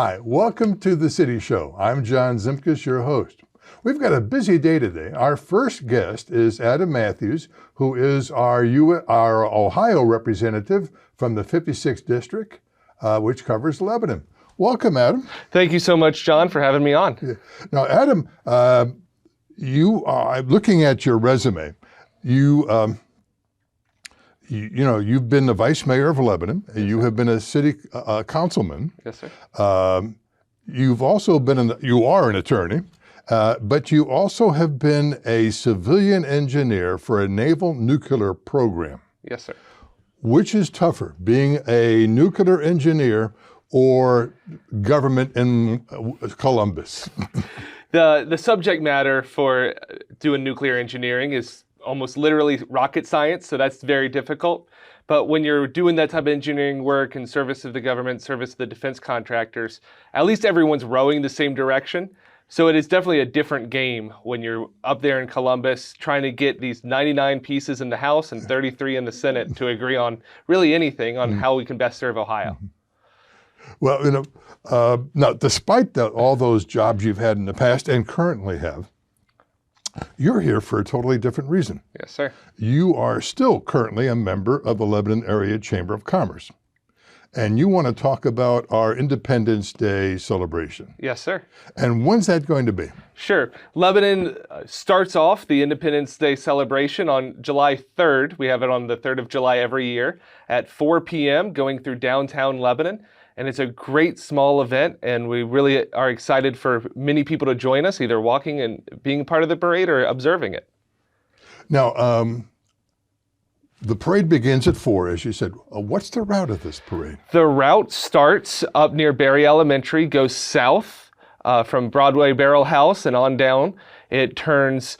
Hi, welcome to the City Show. I'm John Zimkus, your host. We've got a busy day today. Our first guest is Adam Matthews, who is our Ohio representative from the 56th District, which covers Lebanon. Welcome, Adam. Thank you so much, John, for having me on. Yeah. Now, Adam, you are looking at your resume. You've been the vice mayor of Lebanon. Yes, you have been a city councilman. Yes, sir. You've also been you are an attorney, but you also have been a civilian engineer for a naval nuclear program. Yes, sir. Which is tougher, being a nuclear engineer or government in Columbus? The subject matter for doing nuclear engineering is almost literally rocket science, so that's very difficult. But when you're doing that type of engineering work in service of the government, service of the defense contractors, at least everyone's rowing the same direction. So it is definitely a different game when you're up there in Columbus trying to get these 99 pieces in the House and 33 in the Senate to agree on really anything on how we can best serve Ohio. Well, now, despite all those jobs you've had in the past and currently have, you're here for a totally different reason. Yes, sir. You are still currently a member of the Lebanon Area Chamber of Commerce. And you want to talk about our Independence Day celebration. Yes, sir. And when's that going to be? Sure. Lebanon starts off the Independence Day celebration on July 3rd. We have it on the 3rd of July every year at 4 p.m. going through downtown Lebanon. And it's a great small event, and we really are excited for many people to join us, either walking and being part of the parade or observing it. Now, the parade begins at 4, as you said. What's the route of this parade? The route starts up near Berry Elementary, goes south from Broadway Barrel House and on down. It turns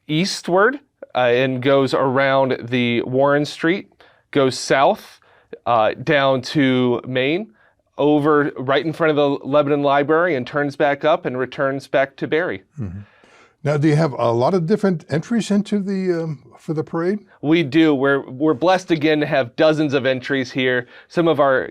eastward and goes around the Warren Street, goes south down to Main, over right in front of the Lebanon Library, and turns back up and returns back to Berry. Mm-hmm. Now, do you have a lot of different entries into for the parade? We do. We're blessed again to have dozens of entries here. Some of our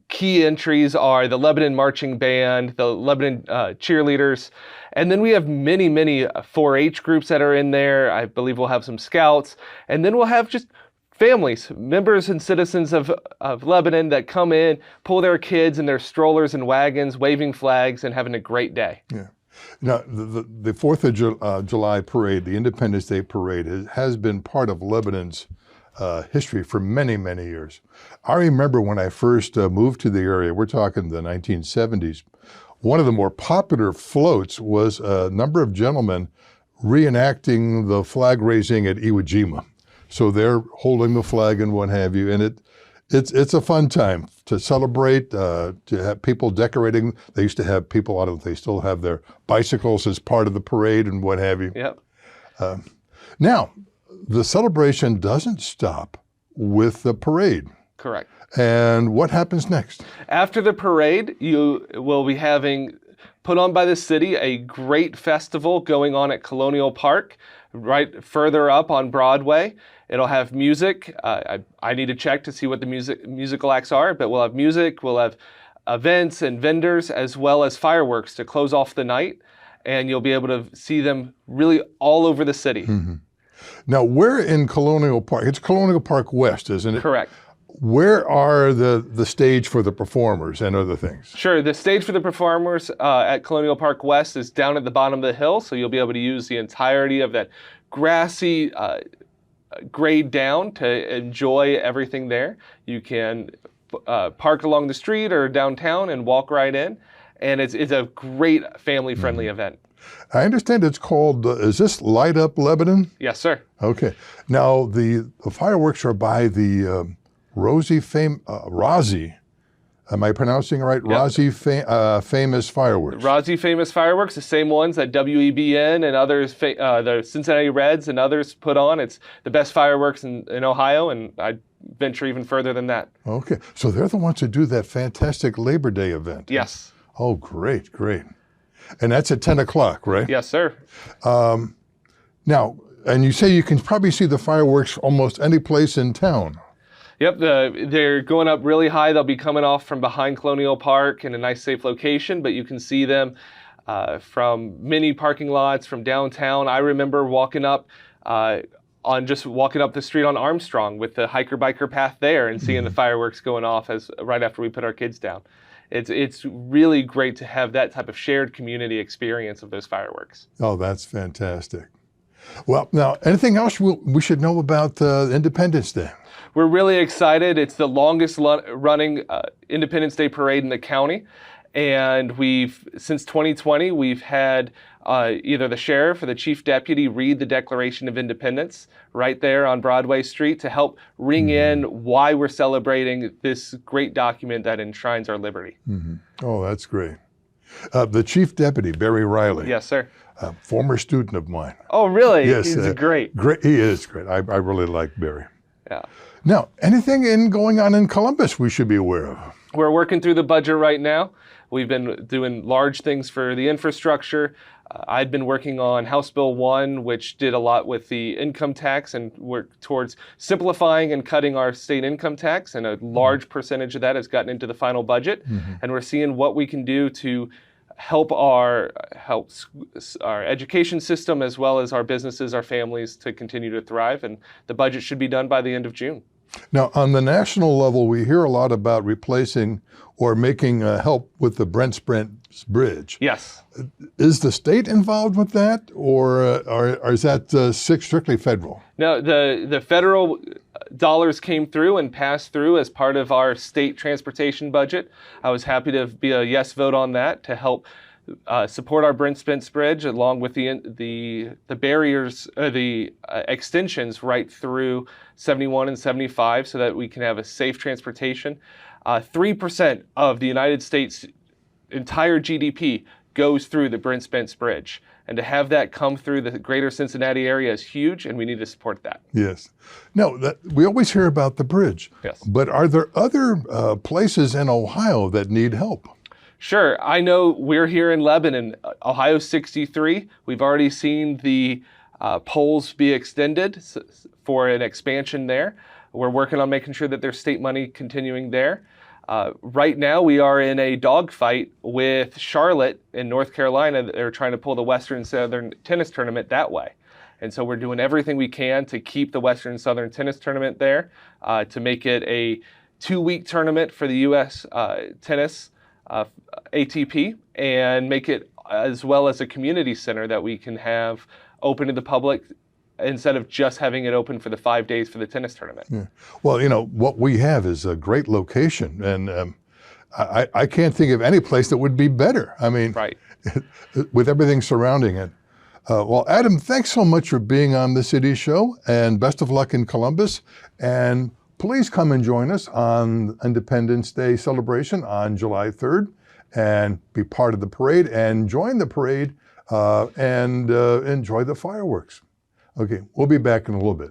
key entries are the Lebanon Marching Band, the Lebanon cheerleaders, and then we have many 4-H groups that are in there. I believe we'll have some scouts, and then we'll have just families, members and citizens of Lebanon that come in, pull their kids in their strollers and wagons, waving flags and having a great day. Yeah. Now, the 4th of July parade, the Independence Day parade, has been part of Lebanon's history for many years. I remember when I first moved to the area, we're talking the 1970s, one of the more popular floats was a number of gentlemen reenacting the flag raising at Iwo Jima. So they're holding the flag and what have you, and it's a fun time to celebrate, to have people decorating. They used to have people out of, they still have their bicycles as part of the parade and what have you. Yep. Now, the celebration doesn't stop with the parade. Correct. And what happens next? After the parade, you will be having put on by the city a great festival going on at Colonial Park, right further up on Broadway. It'll have music. I need to check to see what the musical acts are, but we'll have music, we'll have events and vendors, as well as fireworks to close off the night, and you'll be able to see them really all over the city. Mm-hmm. Now, where in Colonial Park? It's Colonial Park West, isn't it? Correct. Where are the stage for the performers and other things? Sure. The stage for the performers at Colonial Park West is down at the bottom of the hill, so you'll be able to use the entirety of that grassy grade down to enjoy everything there. You can park along the street or downtown and walk right in, and it's a great family-friendly event. I understand it's called, is this Light Up Lebanon? Yes, sir. Okay. Now, the fireworks are by the Rosie, am I pronouncing it right? Yep. Rosie Famous Fireworks. Rosie Famous Fireworks, the same ones that WEBN and others, the Cincinnati Reds and others put on. It's the best fireworks in Ohio, and I'd venture even further than that. Okay. So they're the ones who do that fantastic Labor Day event. Yes. Oh, great. And that's at 10 o'clock, right? Yes, sir. Now, and you say you can probably see the fireworks almost any place in town. Yep, they're going up really high. They'll be coming off from behind Colonial Park in a nice, safe location, but you can see them from many parking lots from downtown. I remember walking up walking up the street on Armstrong with the hiker biker path there and seeing the fireworks going off right after we put our kids down. It's really great to have that type of shared community experience of those fireworks. Oh, that's fantastic. Well, now, anything else we should know about Independence Day? We're really excited. It's the longest running Independence Day parade in the county. And since 2020, we've had either the sheriff or the chief deputy read the Declaration of Independence right there on Broadway Street to help ring in why we're celebrating this great document that enshrines our liberty. Oh, that's great. The chief deputy, Barry Riley. Yes, sir. Former student of mine. Oh, really? Yes. He's great. Great. He is great. I really like Barry. Yeah. Now, anything going on in Columbus we should be aware of? We're working through the budget right now. We've been doing large things for the infrastructure. I'd been working on House Bill 1, which did a lot with the income tax and worked towards simplifying and cutting our state income tax. And a large percentage of that has gotten into the final budget. And we're seeing what we can do to help our education system as well as our businesses, our families to continue to thrive. And the budget should be done by the end of June. Now, on the national level, we hear a lot about replacing or making help with the Brent Spence Bridge. Yes. Is the state involved with that, or is that strictly federal? No, the federal dollars came through and passed through as part of our state transportation budget. I was happy to be a yes vote on that to help support our Brent Spence Bridge, along with the barriers, the extensions right through 71 and 75, so that we can have a safe transportation. 3% of the United States' entire GDP goes through the Brent Spence Bridge, and to have that come through the greater Cincinnati area is huge, and we need to support that. Yes. No, we always hear about the bridge. Yes. But are there other places in Ohio that need help? Sure. I know we're here in Lebanon, Ohio 63. We've already seen the poles be extended for an expansion there. We're working on making sure that there's state money continuing there. Right now, we are in a dogfight with Charlotte in North Carolina. They're trying to pull the Western Southern Tennis Tournament that way. And so we're doing everything we can to keep the Western Southern Tennis Tournament there, to make it a 2-week tournament for the U.S. Tennis ATP, and make it as well as a community center that we can have open to the public instead of just having it open for the 5 days for the tennis tournament. Yeah. Well, what we have is a great location, and I can't think of any place that would be better. I mean, right. With everything surrounding it. Well, Adam, thanks so much for being on the City Show, and best of luck in Columbus. And please come and join us on Independence Day celebration on July 3rd and be part of the parade and join the parade and enjoy the fireworks. Okay, we'll be back in a little bit.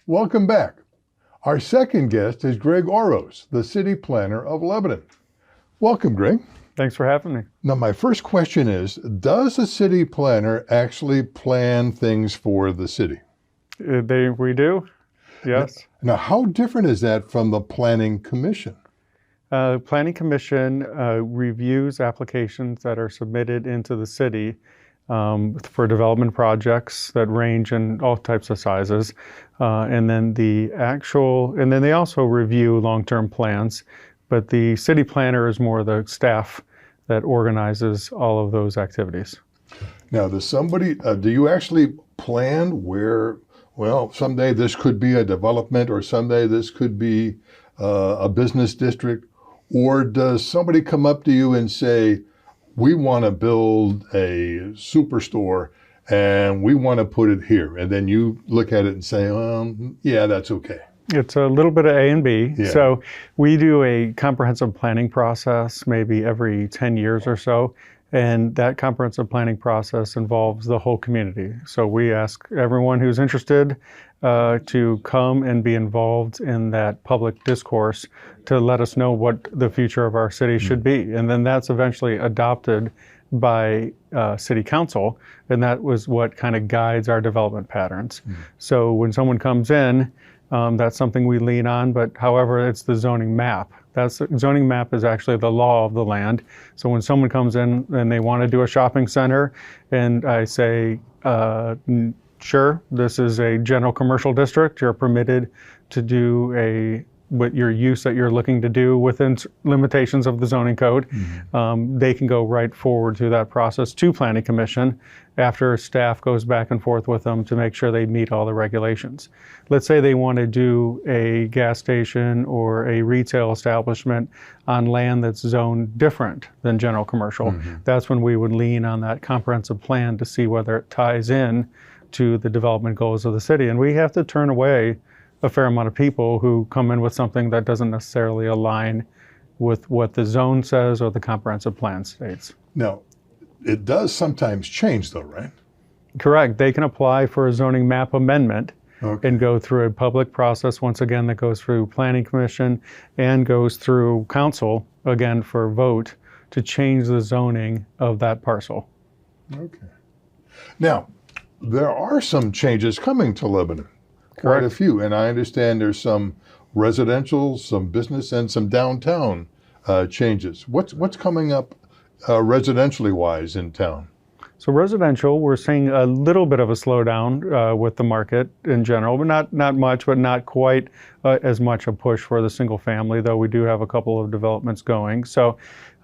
Welcome back. Our second guest is Greg Oros, the city planner of Lebanon. Welcome, Greg. Thanks for having me. Now, my first question is, does a city planner actually plan things for the city? We do, yes. Now, how different is that from the Planning Commission? Planning Commission reviews applications that are submitted into the city for development projects that range in all types of sizes. And then they also review long-term plans, but the city planner is more the staff that organizes all of those activities. Now, do you actually plan where, someday this could be a development, or someday this could be a business district, or does somebody come up to you and say, we want to build a superstore and we want to put it here, and then you look at it and say, yeah, that's okay? It's a little bit of A and B. Yeah. So we do a comprehensive planning process maybe every 10 years or so, And that comprehensive planning process involves the whole community. So we ask everyone who's interested to come and be involved in that public discourse to let us know what the future of our city should be. And then that's eventually adopted by city council, and that was what kind of guides our development patterns. So when someone comes in, that's something we lean on, but however, it's the zoning map. Zoning map is actually the law of the land. So when someone comes in and they want to do a shopping center, and I say, sure, this is a general commercial district, you're permitted to do what your use that you're looking to do within limitations of the zoning code. They can go right forward through that process to Planning Commission after staff goes back and forth with them to make sure they meet all the regulations. Let's say they want to do a gas station or a retail establishment on land that's zoned different than general commercial. That's when we would lean on that comprehensive plan to see whether it ties in to the development goals of the city. And we have to turn away a fair amount of people who come in with something that doesn't necessarily align with what the zone says or the comprehensive plan states. Now, it does sometimes change though, right? Correct. They can apply for a zoning map amendment and go through a public process, once again, that goes through Planning Commission and goes through council, again, for vote to change the zoning of that parcel. Okay. Now, there are some changes coming to Lebanon. Quite a few, and I understand there's some residential, some business, and some downtown changes. What's coming up residentially wise in town? So residential, we're seeing a little bit of a slowdown with the market in general, but not much, but not quite as much a push for the single family, though we do have a couple of developments going. So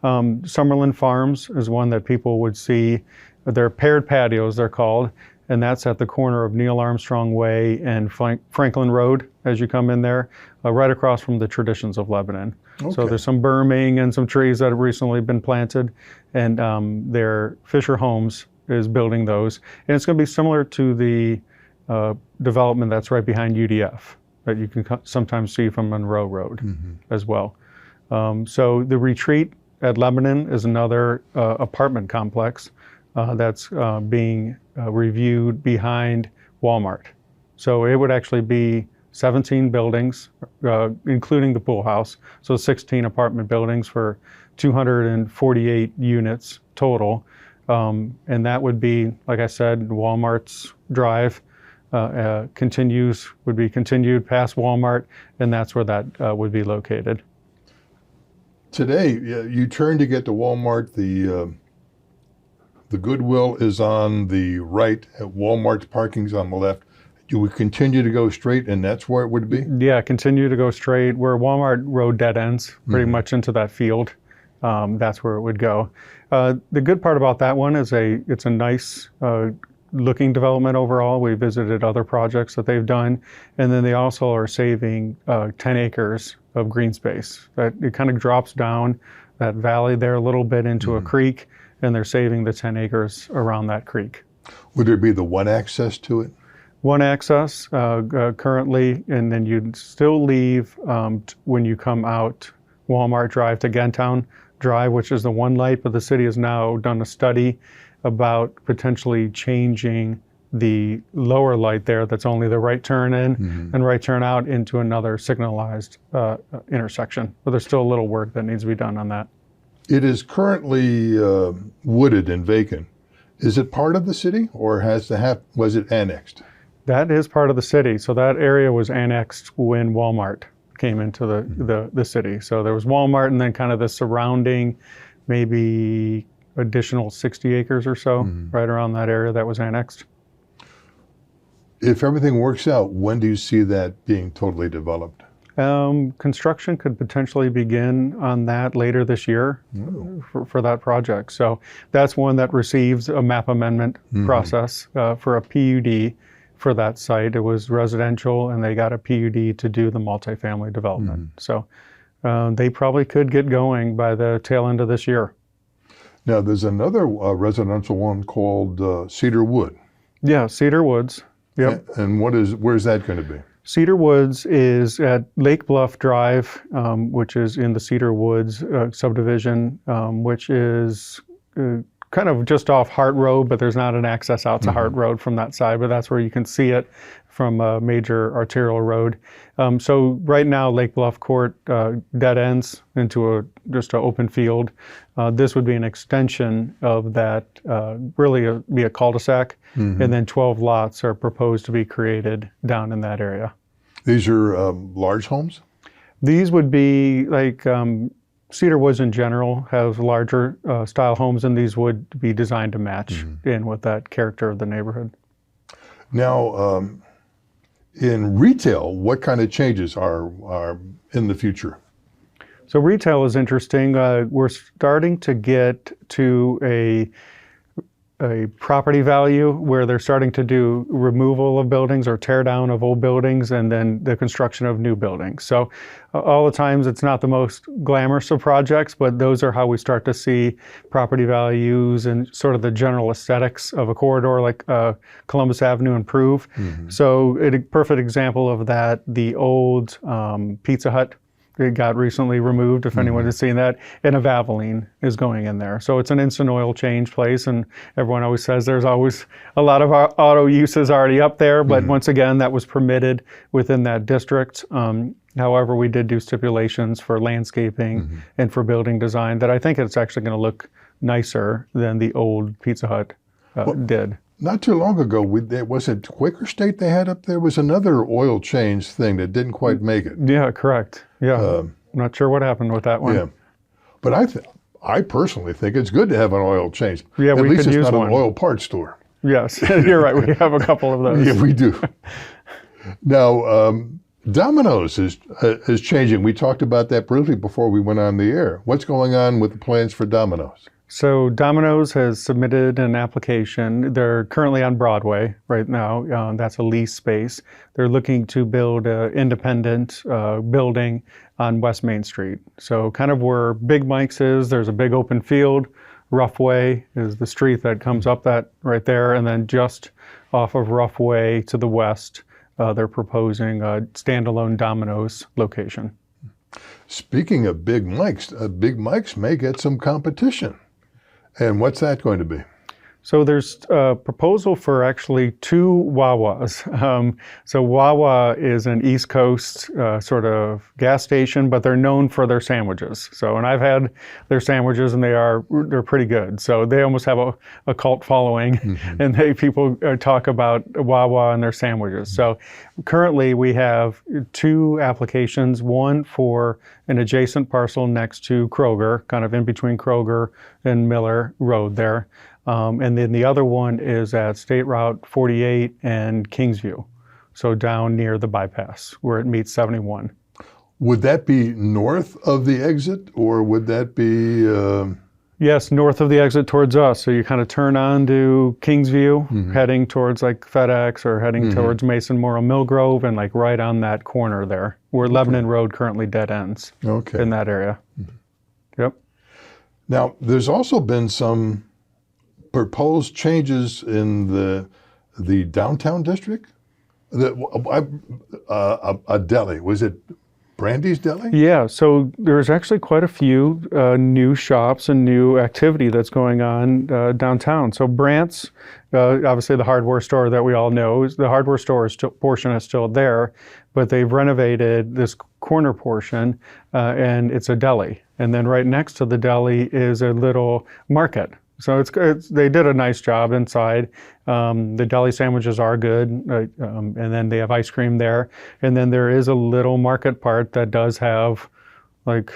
Summerlin Farms is one that people would see. They're paired patios, they're called. And that's at the corner of Neil Armstrong Way and Franklin Road as you come in there, right across from the Traditions of Lebanon. So there's some berming and some trees that have recently been planted, and their Fisher Homes is building those. And it's going to be similar to the development that's right behind UDF that you can sometimes see from Monroe Road as well. So the Retreat at Lebanon is another apartment complex that's being reviewed behind Walmart. So it would actually be 17 buildings, including the pool house. So 16 apartment buildings for 248 units total. And that would be, like I said, Walmart's drive would be continued past Walmart, and that's where that would be located. Today, you turn to get to Walmart, the Goodwill is on the right, Walmart's parking's on the left. Do we continue to go straight and that's where it would be? Yeah, continue to go straight. Where Walmart Road dead ends, pretty much into that field, that's where it would go. The good part about that one is it's a nice looking development overall. We visited other projects that they've done. And then they also are saving 10 acres of green space. It kind of drops down that valley there a little bit into a creek, and they're saving the 10 acres around that creek. Would there be the one access to it? One access currently, and then you'd still leave when you come out Walmart Drive to Gentown Drive, which is the one light, but the city has now done a study about potentially changing the lower light there that's only the right turn in and right turn out into another signalized intersection. But there's still a little work that needs to be done on that. It is currently wooded and vacant. Is it part of the city, or was it annexed? That is part of the city. So that area was annexed when Walmart came into the city. So there was Walmart, and then kind of the surrounding, maybe additional 60 acres or so, right around that area that was annexed. If everything works out, when do you see that being totally developed? Construction could potentially begin on that later this year for that project. So that's one that receives a map amendment process for a PUD for that site. It was residential, and they got a PUD to do the multifamily development. So they probably could get going by the tail end of this year. Now, there's another residential one called Cedar Wood. Yeah, Cedar Woods. Yep. And where's that going to be? Cedar Woods is at Lake Bluff Drive, which is in the Cedar Woods subdivision, which is kind of just off Hart Road, but there's not an access out to Hart Road from that side, but that's where you can see it from a major arterial road. So right now, Lake Bluff Court dead ends into just an open field. This would be an extension of that, really be a cul-de-sac, and then 12 lots are proposed to be created down in that area. These are large homes? These would be like Cedar Woods in general has larger style homes, and these would be designed to match in with that character of the neighborhood. Now, in retail, what kind of changes are in the future? So retail is interesting. We're starting to get to a property value where they're starting to do removal of buildings or tear down of old buildings and then the construction of new buildings. So all the times it's not the most glamorous of projects, but those are how we start to see property values and sort of the general aesthetics of a corridor like Columbus Avenue improve. So a perfect example of that, the old Pizza Hut, it got recently removed, if anyone has seen that, and a Valvoline is going in there. So it's an instant oil change place, and everyone always says there's always a lot of auto uses already up there, but once again, that was permitted within that district. However, we did do stipulations for landscaping and for building design that I think it's actually going to look nicer than the old Pizza Hut did. Not too long ago, was it Quaker State they had up there? Was another oil change thing that didn't quite make it. Yeah, correct. Yeah, I'm not sure what happened with that one. Yeah, but I personally think it's good to have an oil change. Yeah, At we least could it's use not one. an oil parts store. Yes, you're right. We have a couple of those. Yeah, we do. Now, Domino's is changing. We talked about that briefly before we went on the air. What's going on with the plans for Domino's? So Domino's has submitted an application. They're currently on Broadway right now. That's a lease space. They're looking to build an independent building on West Main Street. So kind of where Big Mike's is, there's a big open field. Roughway is the street that comes up that right there. And then just off of Roughway to the west, they're proposing a standalone Domino's location. Speaking of Big Mike's may get some competition. And what's that going to be? So there's a proposal for actually 2 Wawas. So Wawa is an East Coast sort of gas station, but they're known for their sandwiches. So, and I've had their sandwiches, and they're pretty good. So they almost have a cult following, and people talk about Wawa and their sandwiches. So currently we have 2 applications, one for an adjacent parcel next to Kroger, kind of in between Kroger and Miller Road there. And then the other one is at State Route 48 and Kingsview, so down near the bypass where it meets 71. Would that be north of the exit, or would that be? Yes, north of the exit towards us. So you kind of turn on to Kingsview, heading towards like FedEx or heading towards Mason Morrow Millgrove, and like right on that corner there where Lebanon Road currently dead ends in that area. Yep. Now, there's also been some proposed changes in the downtown district. A deli, was it Brandy's Deli? Yeah, so there's actually quite a few new shops and new activity that's going on downtown. So Brandt's, obviously the hardware store that we all know, the hardware store portion is still there, but they've renovated this corner portion and it's a deli. And then right next to the deli is a little market. So they did a nice job inside. The deli sandwiches are good, and then they have ice cream there. And then there is a little market part that does have like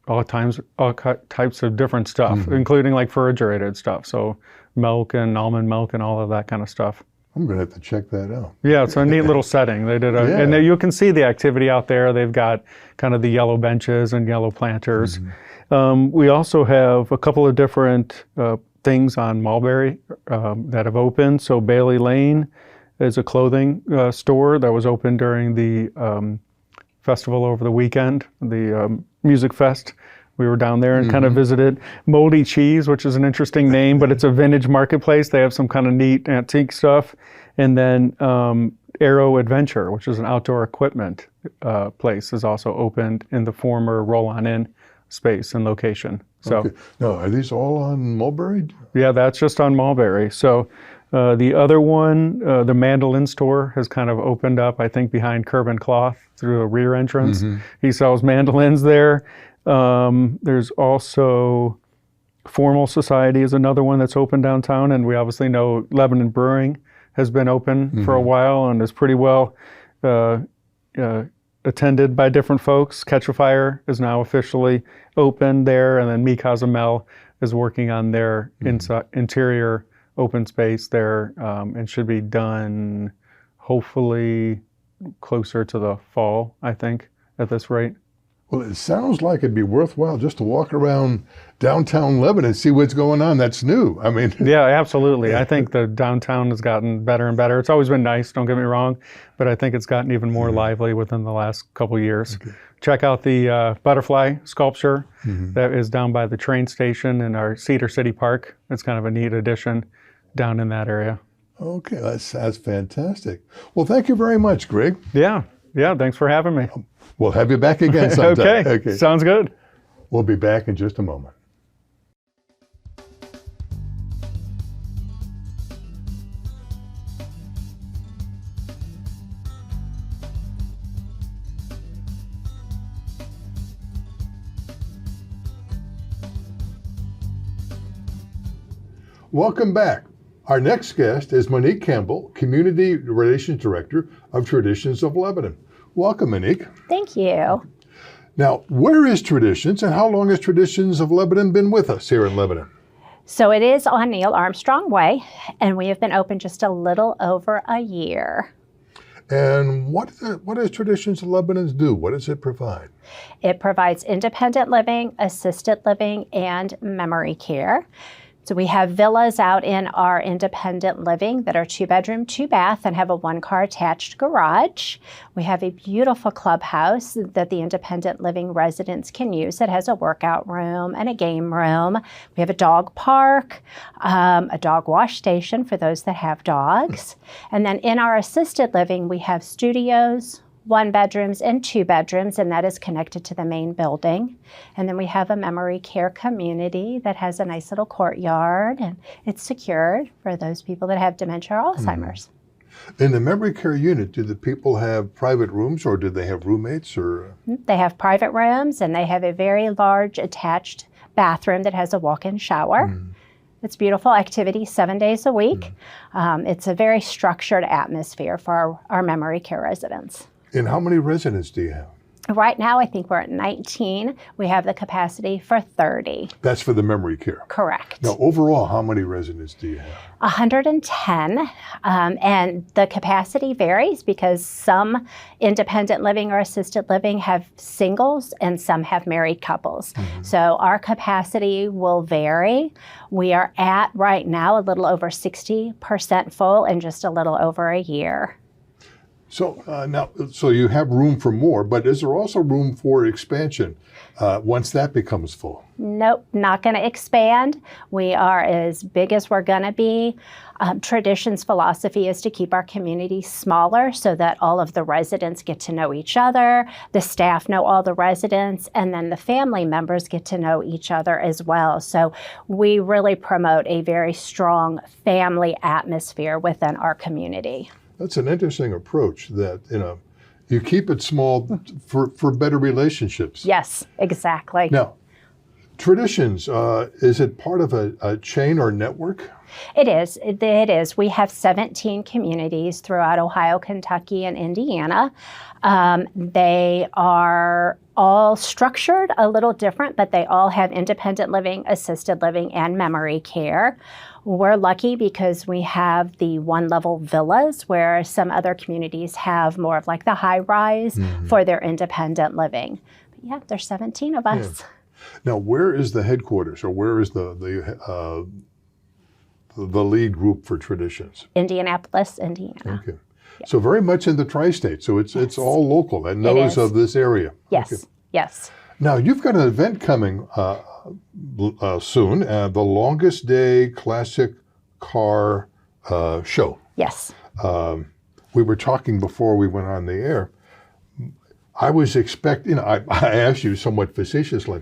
all types of different stuff, including like refrigerated stuff. So milk and almond milk and all of that kind of stuff. I'm going to have to check that out. Yeah, it's a neat little setting. They did and you can see the activity out there. They've got kind of the yellow benches and yellow planters. We also have a couple of different things on Mulberry that have opened. So Bailey Lane is a clothing store that was open during the festival over the weekend, the Music Fest. We were down there and kind of visited. Moldy Cheese, which is an interesting name, but it's a vintage marketplace. They have some kind of neat antique stuff. And then Aero Adventure, which is an outdoor equipment place, is also opened in the former Roll-On Inn space and location. So Okay. Now, are these all on Mulberry? yeah, that's just on Mulberry. So the other one, the mandolin store, has kind of opened up, I think, behind Curb and Cloth through a rear entrance. He sells mandolins there. There's also Formal Society is another one that's open downtown, and we obviously know Lebanon Brewing has been open for a while and is pretty well attended by different folks. Catch a Fire is now officially open there, and then Mi Cozumel is working on their interior open space there, and should be done hopefully closer to the fall, I think, at this rate. Well, it sounds like it'd be worthwhile just to walk around downtown Lebanon and see what's going on. That's new. I mean, Yeah, absolutely. I think the downtown has gotten better and better. It's always been nice, don't get me wrong, but I think it's gotten even more lively within the last couple years. Check out the butterfly sculpture that is down by the train station in our Cedar City Park. It's kind of a neat addition down in that area. okay, that's fantastic. Well, thank you very much, Greg. Yeah, thanks for having me. We'll have you back again sometime. Okay, sounds good. We'll be back in just a moment. Welcome back. Our next guest is Monique Campbell, Community Relations Director of Traditions of Lebanon. Welcome, Monique. Thank you. Now, where is Traditions, and how long has Traditions of Lebanon been with us here in Lebanon? So it is on Neil Armstrong Way, and we have been open just a little over a year. And what does Traditions of Lebanon do? What does it provide? It provides independent living, assisted living, and memory care. So we have villas out in our independent living that are 2-bedroom, 2-bath, and have a 1-car attached garage. We have a beautiful clubhouse that the independent living residents can use. It has a workout room and a game room. We have a dog park, a dog wash station for those that have dogs. And then in our assisted living, we have studios, 1-bedrooms and 2-bedrooms, and that is connected to the main building. And then we have a memory care community that has a nice little courtyard, and it's secured for those people that have dementia or Alzheimer's. In the memory care unit, do the people have private rooms, or do they have roommates? Or They have private rooms, and they have a very large attached bathroom that has a walk-in shower. It's beautiful activity 7 days a week. It's a very structured atmosphere for our memory care residents. And how many residents do you have? Right now, I think we're at 19. We have the capacity for 30. That's for the memory care. Correct. Now, overall, how many residents do you have? 110. And the capacity varies because some independent living or assisted living have singles and some have married couples. So our capacity will vary. We are at right now a little over 60% full in just a little over a year. So so you have room for more, but is there also room for expansion once that becomes full? Nope, not going to expand. We are as big as we're going to be. Traditions philosophy is to keep our community smaller so that all of the residents get to know each other, the staff know all the residents, and then the family members get to know each other as well. So we really promote a very strong family atmosphere within our community. That's an interesting approach that, you keep it small for better relationships. Yes, exactly. Now, Traditions, is it part of a chain or network? It is. It is. We have 17 communities throughout Ohio, Kentucky, and Indiana. They are all structured a little different, but they all have independent living, assisted living, and memory care. We're lucky because we have the 1-level villas where some other communities have more of like the high rise for their independent living. But yeah, there's 17 of us. Yeah. Now, where is the headquarters, or where is the lead group for Traditions? Indianapolis, Indiana. Okay. So very much in the tri-state. So it's all local and knows of this area. Yes. Okay. Yes. Now, you've got an event coming soon, the Longest Day Classic Car Show. Yes. We were talking before we went on the air. I was expecting, I asked you somewhat facetiously,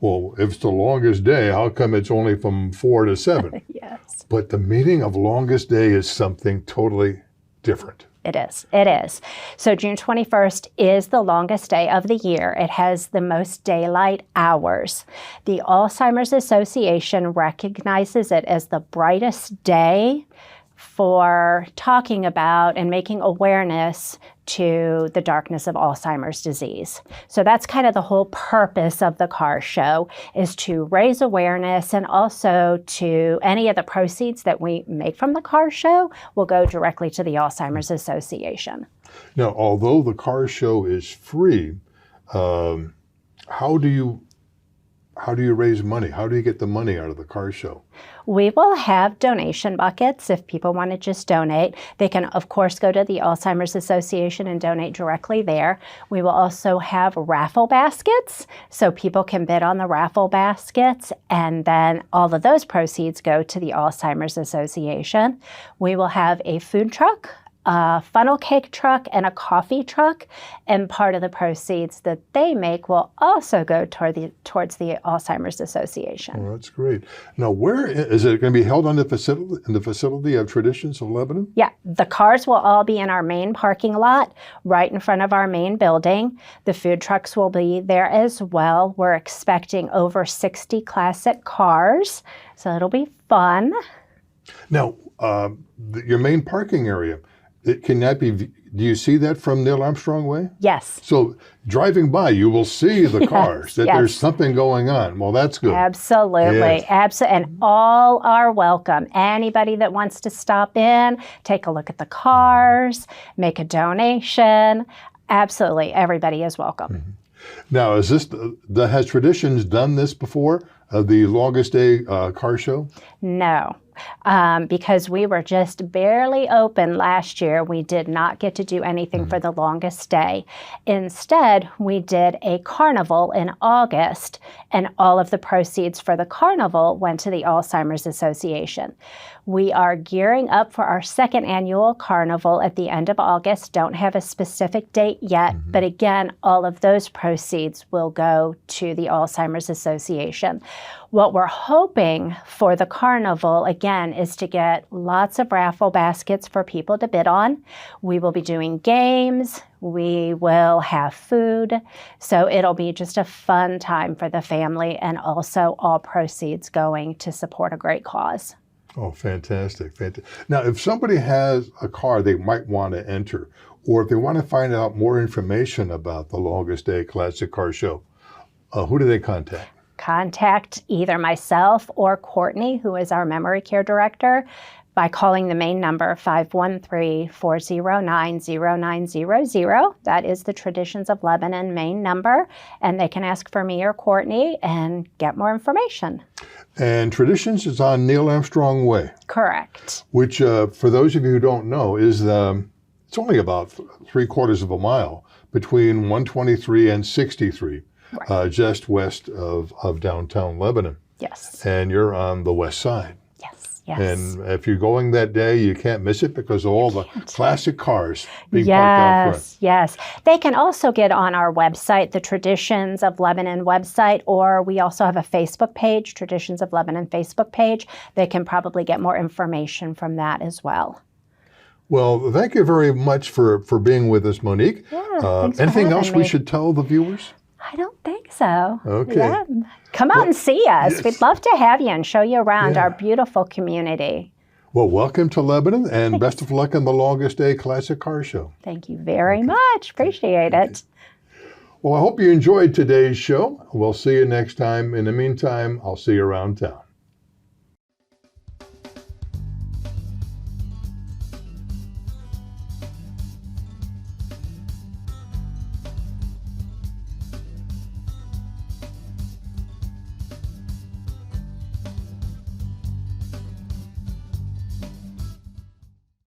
well, if it's the longest day, how come it's only from 4 to 7? Yes. But the meaning of longest day is something totally different. It is. It is. So June 21st is the longest day of the year. It has the most daylight hours. The Alzheimer's Association recognizes it as the brightest day for talking about and making awareness to the darkness of Alzheimer's disease. So that's kind of the whole purpose of the car show, is to raise awareness, and also to any of the proceeds that we make from the car show will go directly to the Alzheimer's Association. Now, although the car show is free, how do you raise money? How do you get the money out of the car show? We will have donation buckets if people want to just donate. They can, of course, go to the Alzheimer's Association and donate directly there. We will also have raffle baskets, so people can bid on the raffle baskets, and then all of those proceeds go to the Alzheimer's Association. We will have a food truck, a funnel cake truck, and a coffee truck, and part of the proceeds that they make will also go towards the Alzheimer's Association. Oh, that's great. Now, where is it going to be held in the facility of Traditions of Lebanon? Yeah, the cars will all be in our main parking lot, right in front of our main building. The food trucks will be there as well. We're expecting over 60 classic cars, so it'll be fun. Now, your main parking area, can that be, do you see that from Neil Armstrong Way? Yes. So driving by, you will see the cars, that there's something going on. Well, that's good. Absolutely. Yes. And all are welcome. Anybody that wants to stop in, take a look at the cars, make a donation. Absolutely. Everybody is welcome. Mm-hmm. Now, has Traditions done this before, the longest day car show? No. Because we were just barely open last year, we did not get to do anything for the longest day. Instead, we did a carnival in August, and all of the proceeds for the carnival went to the Alzheimer's Association. We are gearing up for our second annual carnival at the end of August. Don't have a specific date yet, but again, all of those proceeds will go to the Alzheimer's Association. What we're hoping for the carnival, again, is to get lots of raffle baskets for people to bid on. We will be doing games. We will have food. So it'll be just a fun time for the family, and also all proceeds going to support a great cause. Oh, fantastic. Now, if somebody has a car they might want to enter, or if they want to find out more information about the Longest Day Classic Car Show, who do they contact? Contact either myself or Courtney, who is our memory care director, by calling the main number 513-409-0900. That is the Traditions of Lebanon main number, and they can ask for me or Courtney and get more information. And Traditions is on Neil Armstrong Way. Correct. Which, for those of you who don't know, is it's only about 3/4 of a mile between 123 and 63. Right. Just west of downtown Lebanon. Yes. And you're on the west side. Yes, yes. And if you're going that day, you can't miss it because of all the classic cars being parked out front. Yes. They can also get on our website, the Traditions of Lebanon website, or we also have a Facebook page, Traditions of Lebanon Facebook page. They can probably get more information from that as well. Well, thank you very much for being with us, Monique. Yeah, anything else we should tell the viewers? I don't think so. Okay. Yeah. Come out and see us. Yes. We'd love to have you and show you around our beautiful community. Well, welcome to Lebanon, and best of luck on the Longest Day Classic Car Show. Thank you very much. Appreciate it. Well, I hope you enjoyed today's show. We'll see you next time. In the meantime, I'll see you around town.